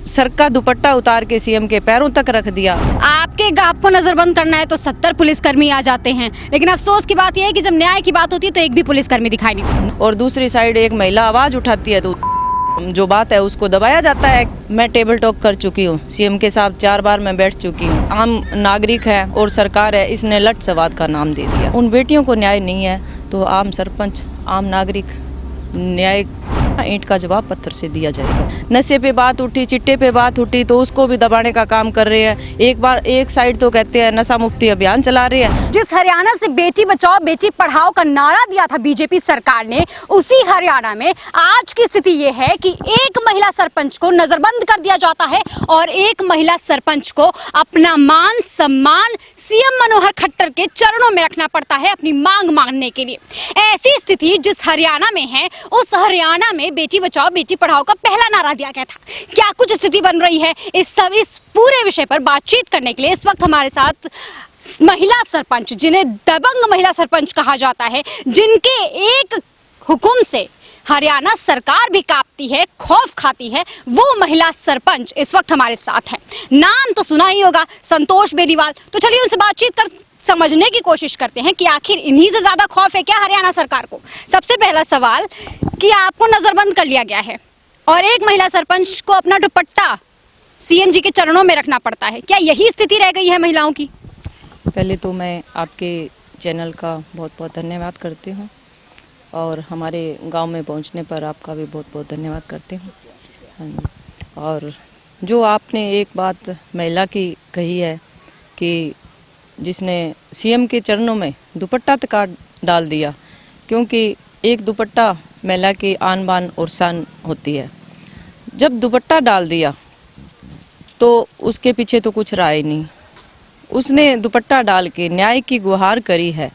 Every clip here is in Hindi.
सर का दुपट्टा उतार के सीएम के पैरों तक रख दिया। आपके गाप को नजरबंद करना है तो 70 पुलिसकर्मी आ जाते हैं, लेकिन अफसोस की बात यह है कि जब न्याय की बात होती है तो एक भी पुलिसकर्मी दिखाई नहीं देता। और दूसरी साइड एक महिला आवाज उठाती है तो जो बात है उसको दबाया जाता है। मैं टेबल टॉक कर चुकी हूँ, सीएम के साथ 4 बार मैं बैठ चुकी हूँ। आम नागरिक है और सरकार है, इसने लट सवाद का नाम दे दिया। उन बेटियों को न्याय नहीं है तो आम सरपंच, आम नागरिक न्याय ईंट का जवाब पत्थर से दिया जाएगा। नशे पे बात उठी, चिट्टे पे बात उठी तो उसको भी दबाने का काम कर रहे हैं। एक साइड तो कहते हैं नशा मुक्ति अभियान चला रहे हैं। जिस हरियाणा से बेटी बचाओ बेटी पढ़ाओ का नारा दिया था बीजेपी सरकार ने, उसी हरियाणा में आज की स्थिति ये है कि एक महिला सरपंच को नजरबंद कर दिया जाता है और एक महिला सरपंच को अपना मान सम्मान सीएम मनोहर खट्टर के चरणों में रखना पड़ता है अपनी मांग मांगने के लिए। ऐसी स्थिति जिस हरियाणा में है, उस हरियाणा में बेटी बचाओ बेटी पढ़ाओ का पहला नारा दिया गया था। क्या कुछ स्थिति बन रही है, इस पूरे विषय पर बातचीत करने के लिए इस वक्त हमारे साथ महिला सरपंच, जिन्हें दबंग महिला सरपंच कहा जाता है, जिनके एक हुक्म से हरियाणा सरकार भी कांपती है, खौफ खाती है, वो महिला सरपंच इस वक्त हमारे साथ है। नाम तो सुना ही होगा, संतोष बेनीवाल। तो चलिए उनसे बातचीत कर समझने की कोशिश करते हैं कि आखिर इन्हीं से ज्यादा खौफ है क्या हरियाणा सरकार को। सबसे पहला सवाल कि आपको नजरबंद कर लिया गया है और एक महिला सरपंच को अपना दुपट्टा सीएम जी के चरणों में रखना पड़ता है, क्या यही स्थिति रह गई है महिलाओं की? पहले तो मैं आपके चैनल का बहुत बहुत धन्यवाद करती हूँ और हमारे गांव में पहुंचने पर आपका भी बहुत बहुत धन्यवाद करती हूँ। हाँ जी। और जो आपने एक बात महिला की कही है कि जिसने सीएम के चरणों में दुपट्टा तक डाल दिया, क्योंकि एक दुपट्टा महिला की आन बान और शान होती है। जब दुपट्टा डाल दिया तो उसके पीछे तो कुछ रहा ही नहीं। उसने दुपट्टा डाल के न्याय की गुहार करी है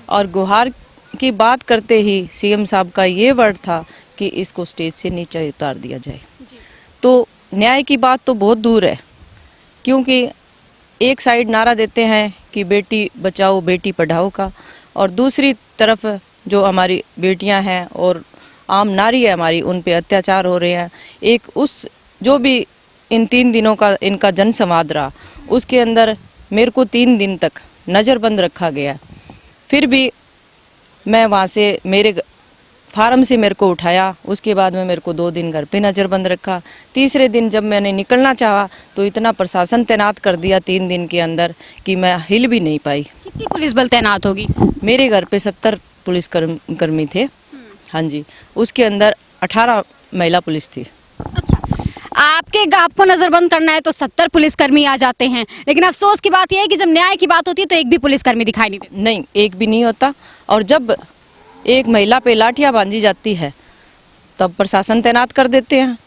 और गुहार की बात करते ही सीएम साहब का ये वर्ड था कि इसको स्टेज से नीचे उतार दिया जाए। तो न्याय की बात तो बहुत दूर है, क्योंकि एक साइड नारा देते हैं कि बेटी बचाओ बेटी पढ़ाओ का, और दूसरी तरफ जो हमारी बेटियां हैं और आम नारी है हमारी, उन पे अत्याचार हो रहे हैं। एक उस जो भी इन 3 दिनों का इनका जन संवाद रहा, उसके अंदर मेरे को 3 दिन तक नज़रबंद रखा गया। फिर भी मैं वहाँ से मेरे फार्म से मेरे को उठाया, उसके बाद में मेरे को 2 दिन घर पे नज़रबंद रखा। तीसरे दिन जब मैंने निकलना चाहा तो इतना प्रशासन तैनात कर दिया 3 दिन के अंदर कि मैं हिल भी नहीं पाई। कितनी पुलिस बल तैनात होगी? मेरे घर पे 70 पुलिस कर्मी थे। हाँ जी, उसके अंदर 18 महिला पुलिस थी। अच्छा, आपके गाप को नजरबंद करना है तो 70 पुलिसकर्मी आ जाते हैं, लेकिन अफसोस की बात यह है कि जब न्याय की बात होती है तो एक भी पुलिसकर्मी दिखाई नहीं देता। नहीं, एक भी नहीं होता। और जब एक महिला पे लाठियां बांधी जाती है तब प्रशासन तैनात कर देते हैं।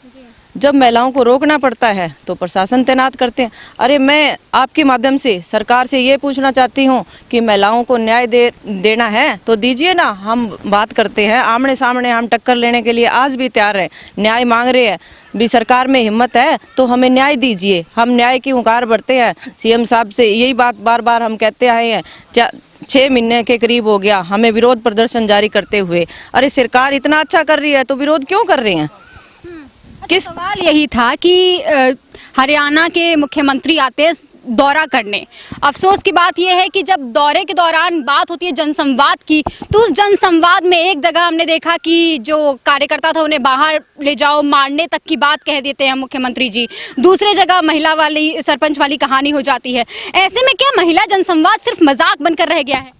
जब महिलाओं को रोकना पड़ता है तो प्रशासन तैनात करते हैं। अरे मैं आपके माध्यम से सरकार से ये पूछना चाहती हूँ कि महिलाओं को न्याय देना है तो दीजिए ना। हम बात करते हैं आमने सामने, हम टक्कर लेने के लिए आज भी तैयार हैं, न्याय मांग रहे हैं भी। सरकार में हिम्मत है तो हमें न्याय दीजिए। हम न्याय की हुंकार भरते हैं सीएम साहब से, यही बात बार बार हम कहते आए हैं। 6 महीने के करीब हो गया हमें विरोध प्रदर्शन जारी करते हुए। अरे सरकार इतना अच्छा कर रही है तो विरोध क्यों कर रहे हैं? किस सवाल यही था कि हरियाणा के मुख्यमंत्री आते हैं दौरा करने। अफसोस की बात यह है कि जब दौरे के दौरान बात होती है जनसंवाद की, तो उस जनसंवाद में एक जगह हमने देखा कि जो कार्यकर्ता था उन्हें बाहर ले जाओ, मारने तक की बात कह देते हैं मुख्यमंत्री जी। दूसरी जगह महिला वाली सरपंच वाली कहानी हो जाती है। ऐसे में क्या महिला जनसंवाद सिर्फ मजाक बनकर रह गया है?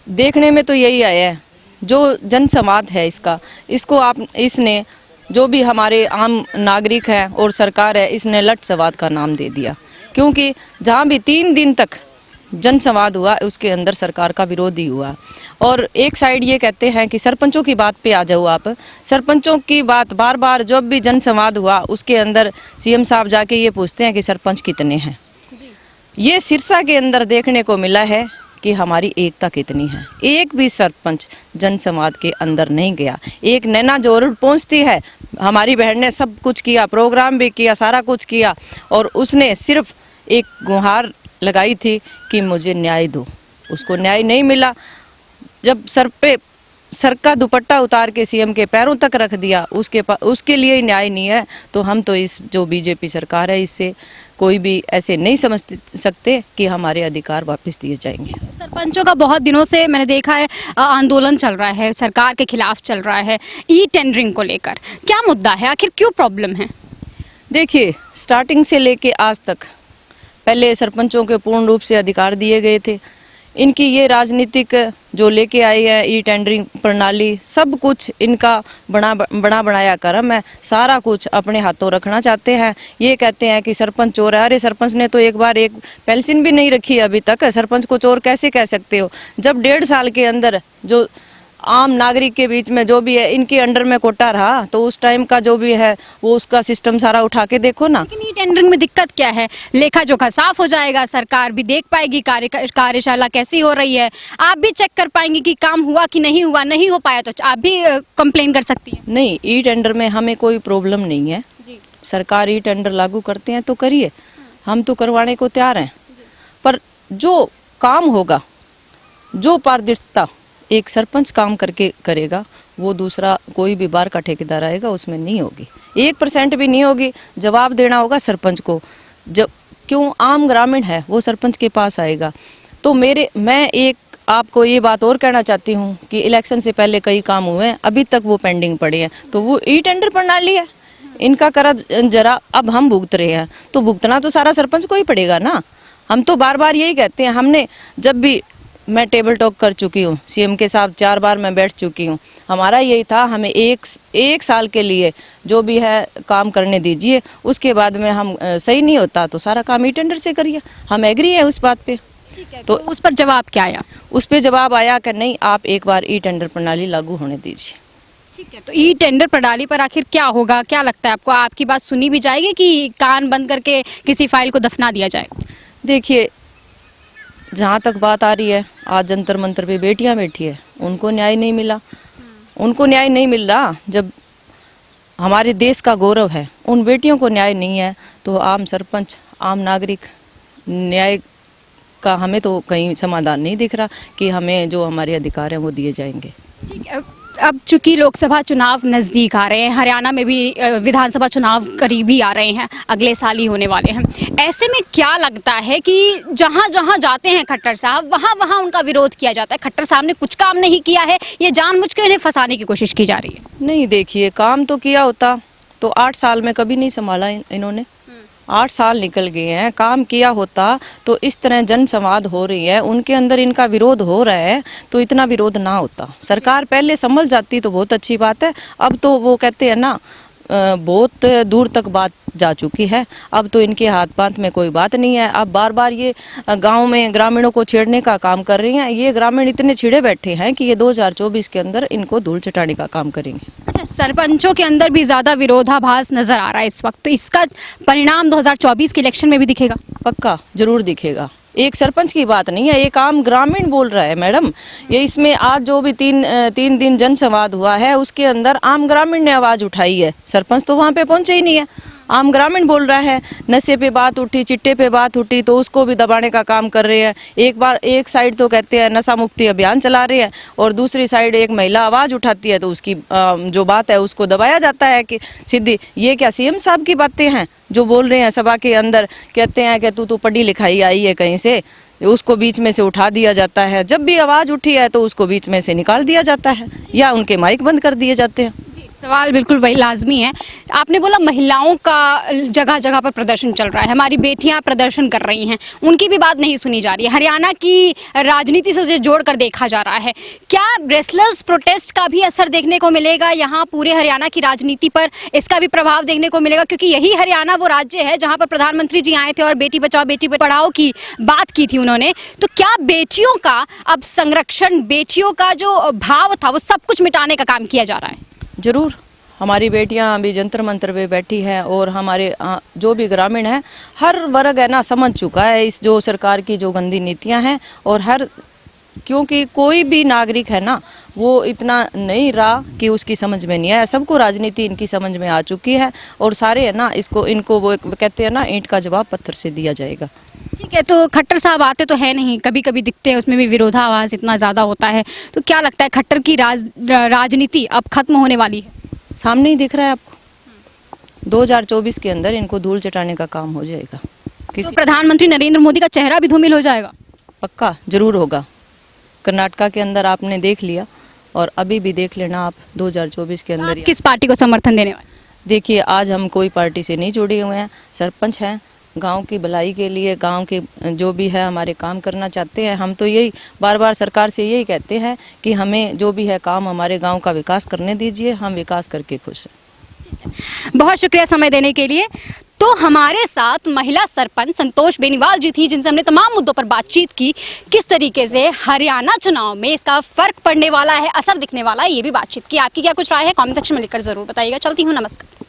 देखने में तो यही आया है। जो जनसंवाद है इसने जो भी हमारे आम नागरिक हैं और सरकार है, इसने लट संवाद का नाम दे दिया। क्योंकि जहाँ भी 3 दिन तक जनसंवाद हुआ उसके अंदर सरकार का विरोध ही हुआ। और एक साइड ये कहते हैं कि सरपंचों की बात पे आ जाओ आप। सरपंचों की बात बार बार जब भी जनसंवाद हुआ उसके अंदर सीएम साहब जाके ये पूछते हैं कि सरपंच कितने हैं। ये सिरसा के अंदर देखने को मिला है कि हमारी एकता कितनी है। एक भी सरपंच जनसंवाद के अंदर नहीं गया। एक नैना जरूर पहुंचती है, हमारी बहन ने सब कुछ किया, प्रोग्राम भी किया, सारा कुछ किया, और उसने सिर्फ एक गुहार लगाई थी कि मुझे न्याय दो। उसको न्याय नहीं मिला। जब सर पे सर का दुपट्टा उतार के सीएम के पैरों तक रख दिया, उसके लिए न्याय नहीं है। तो हम तो इस जो बीजेपी सरकार है इससे कोई भी ऐसे नहीं समझ सकते कि हमारे अधिकार वापस दिए जाएंगे। सरपंचों का बहुत दिनों से मैंने देखा है आंदोलन चल रहा है, सरकार के खिलाफ चल रहा है ई टेंडरिंग को लेकर। क्या मुद्दा है, आखिर क्यों प्रॉब्लम है? देखिए, स्टार्टिंग से लेके आज तक पहले सरपंचों के पूर्ण रूप से अधिकार दिए गए थे। इनकी ये राजनीतिक जो लेके आई है ई टेंडरिंग प्रणाली, सब कुछ इनका बना बनाया कर्म है। सारा कुछ अपने हाथों रखना चाहते हैं। ये कहते हैं कि सरपंच चोर है। अरे सरपंच ने तो एक बार एक पेंशन भी नहीं रखी अभी तक, सरपंच को चोर कैसे कह सकते हो? जब 1.5 साल के अंदर जो आम नागरिक के बीच में जो भी है इनके अंडर में कोटा रहा, तो उस टाइम का जो भी है वो उसका सिस्टम सारा उठा के देखो ना। लेकिन ई टेंडरिंग में दिक्कत क्या है? लेखा जोखा साफ हो जाएगा, सरकार भी देख पाएगी कार्यशाला कैसी हो रही है, आप भी चेक कर पाएंगे कि काम हुआ कि नहीं हुआ। नहीं हो पाया तो आप भी कंप्लेन कर सकती हैं। नहीं, ई टेंडर में हमें कोई प्रॉब्लम नहीं है जी। सरकार ई टेंडर लागू करते हैं तो करिए, हम तो करवाने को तैयार हैं। पर जो काम होगा, जो पारदर्शिता एक सरपंच काम करके करेगा, वो दूसरा कोई भी बार का ठेकेदार आएगा उसमें नहीं होगी। 1% भी नहीं होगी। जवाब देना होगा सरपंच को। जब क्यों आम ग्रामीण है वो सरपंच के पास आएगा। तो मैं एक आपको ये बात और कहना चाहती हूँ कि इलेक्शन से पहले कई काम हुए हैं, अभी तक वो पेंडिंग पड़े हैं। तो वो ई टेंडर प्रणाली है, इनका कर्ज जरा अब हम भुगत रहे हैं, तो भुगतना तो सारा सरपंच को ही पड़ेगा ना। हम तो बार बार यही कहते हैं। हमने जब भी मैं टेबल टॉक कर चुकी हूँ, सीएम के साथ 4 बार मैं बैठ चुकी हूँ। हमारा यही था, हमें एक साल के लिए जो भी है काम करने दीजिए, उसके बाद में हम सही नहीं होता तो सारा काम ई टेंडर से करिए। हम एग्री है उस बात पे। ठीक है, तो उस पर जवाब क्या आया? उस पे जवाब आया कि नहीं, आप एक बार ई टेंडर प्रणाली लागू होने दीजिए। ठीक है, तो ई टेंडर प्रणाली पर आखिर क्या होगा, क्या लगता है आपको? आपकी बात सुनी भी जाएगी कि कान बंद करके किसी फाइल को दफना दिया जाएगा? देखिए, जहाँ तक बात आ रही है, आज जंतर मंतर पे बेटियां बैठी है, उनको न्याय नहीं मिला। उनको न्याय नहीं मिल रहा। जब हमारे देश का गौरव है, उन बेटियों को न्याय नहीं है, तो आम सरपंच, आम नागरिक, न्याय का हमें तो कहीं समाधान नहीं दिख रहा कि हमें जो हमारे अधिकार हैं वो दिए जाएंगे। ठीक है, अब चूंकि लोकसभा चुनाव नज़दीक आ रहे हैं, हरियाणा में भी विधानसभा चुनाव करीबी आ रहे हैं, अगले साल ही होने वाले हैं। ऐसे में क्या लगता है कि जहां जहां जाते हैं खट्टर साहब, वहां वहां उनका विरोध किया जाता है? खट्टर साहब ने कुछ काम नहीं किया है, ये जानबूझ के इन्हें फंसाने की कोशिश की जा रही है? नहीं, देखिए, काम तो किया होता तो 8 साल में कभी नहीं संभाला इन्होंने। 8 साल निकल गए हैं, काम किया होता तो इस तरह जन संवाद हो रही है, उनके अंदर इनका विरोध हो रहा है तो इतना विरोध ना होता। सरकार पहले संभल जाती तो बहुत अच्छी बात है। अब तो वो कहते हैं ना, बहुत दूर तक बात जा चुकी है। अब तो इनके हाथ पांथ में कोई बात नहीं है। अब बार बार ये गांव में ग्रामीणों को छेड़ने का काम कर रही हैं। ये ग्रामीण इतने छिड़े बैठे हैं कि ये 2024 के अंदर इनको धूल चटाने का काम करेंगे। अच्छा, सरपंचों के अंदर भी ज़्यादा विरोधाभास नजर आ रहा है इस वक्त, तो इसका परिणाम 2024 के इलेक्शन में भी दिखेगा? पक्का जरूर दिखेगा। एक सरपंच की बात नहीं है, एक आम ग्रामीण बोल रहा है मैडम। ये इसमें आज जो भी तीन दिन जन संवाद हुआ है उसके अंदर आम ग्रामीण ने आवाज उठाई है। सरपंच तो वहाँ पे पहुंचे ही नहीं है, आम ग्रामीण बोल रहा है। नशे पे बात उठी, चिट्टे पे बात उठी तो उसको भी दबाने का काम कर रहे हैं। एक साइड तो कहते हैं नशा मुक्ति अभियान चला रहे हैं और दूसरी साइड एक महिला आवाज उठाती है तो उसकी जो बात है उसको दबाया जाता है कि सीधी। ये क्या सीएम साहब की बातें हैं जो बोल रहे हैं सभा के अंदर? कहते हैं कि तू तो पढ़ी लिखाई आई है कहीं से, उसको बीच में से उठा दिया जाता है। जब भी आवाज उठी है तो उसको बीच में से निकाल दिया जाता है या उनके माइक बंद कर दिए जाते हैं। सवाल बिल्कुल वही लाजमी है। आपने बोला महिलाओं का जगह जगह पर प्रदर्शन चल रहा है, हमारी बेटियां प्रदर्शन कर रही हैं, उनकी भी बात नहीं सुनी जा रही है। हरियाणा की राजनीति से उसे जोड़कर देखा जा रहा है। क्या रेसलर्स प्रोटेस्ट का भी असर देखने को मिलेगा यहाँ पूरे हरियाणा की राजनीति पर? इसका भी प्रभाव देखने को मिलेगा क्योंकि यही हरियाणा वो राज्य है जहाँ पर प्रधानमंत्री जी आए थे और बेटी बचाओ बेटी पढ़ाओ की बात की थी उन्होंने। तो क्या बेटियों का अब संरक्षण, बेटियों का जो भाव था वो सब कुछ मिटाने का काम किया जा रहा है? जरूर, हमारी बेटियां अभी जंतर मंतर पे बैठी हैं और हमारे जो भी ग्रामीण है, हर वर्ग है ना समझ चुका है इस जो सरकार की जो गंदी नीतियां हैं और हर क्योंकि कोई भी नागरिक है ना, वो इतना नहीं रहा कि उसकी समझ में नहीं आया। सबको राजनीति इनकी समझ में आ चुकी है और सारे है ना इनको वो कहते हैं ना, ईंट का जवाब पत्थर से दिया जाएगा। ठीक है, तो खट्टर साहब आते तो है नहीं, कभी कभी दिखते हैं, उसमें भी विरोधाभास इतना ज़्यादा होता है, तो क्या लगता है खट्टर की राजनीति अब खत्म होने वाली है? सामने ही दिख रहा है आपको, 2024 के अंदर इनको धूल चटाने का काम हो जाएगा। तो प्रधानमंत्री नरेंद्र मोदी का चेहरा भी धूमिल हो जाएगा? पक्का जरूर होगा। कर्नाटका के अंदर आपने देख लिया और अभी भी देख लेना आप 2024 के अंदर। किस पार्टी को समर्थन देने वाले? देखिए, आज हम कोई पार्टी से नहीं जुड़े हुए हैं, सरपंच हैं, गांव की भलाई के लिए, गांव के जो भी है हमारे काम करना चाहते हैं। हम तो यही बार बार सरकार से यही कहते हैं कि हमें जो भी है काम हमारे गांव का विकास करने दीजिए, हम विकास करके खुश हैं। बहुत शुक्रिया समय देने के लिए। तो हमारे साथ महिला सरपंच संतोष बेनीवाल जी थी, जिनसे हमने तमाम मुद्दों पर बातचीत की। किस तरीके से हरियाणा चुनाव में इसका फर्क पड़ने वाला है, असर दिखने वाला है, ये भी बातचीत की। आपकी क्या कुछ राय है, कमेंट सेक्शन में लिखकर जरूर बताइएगा। चलती हूँ, नमस्कार।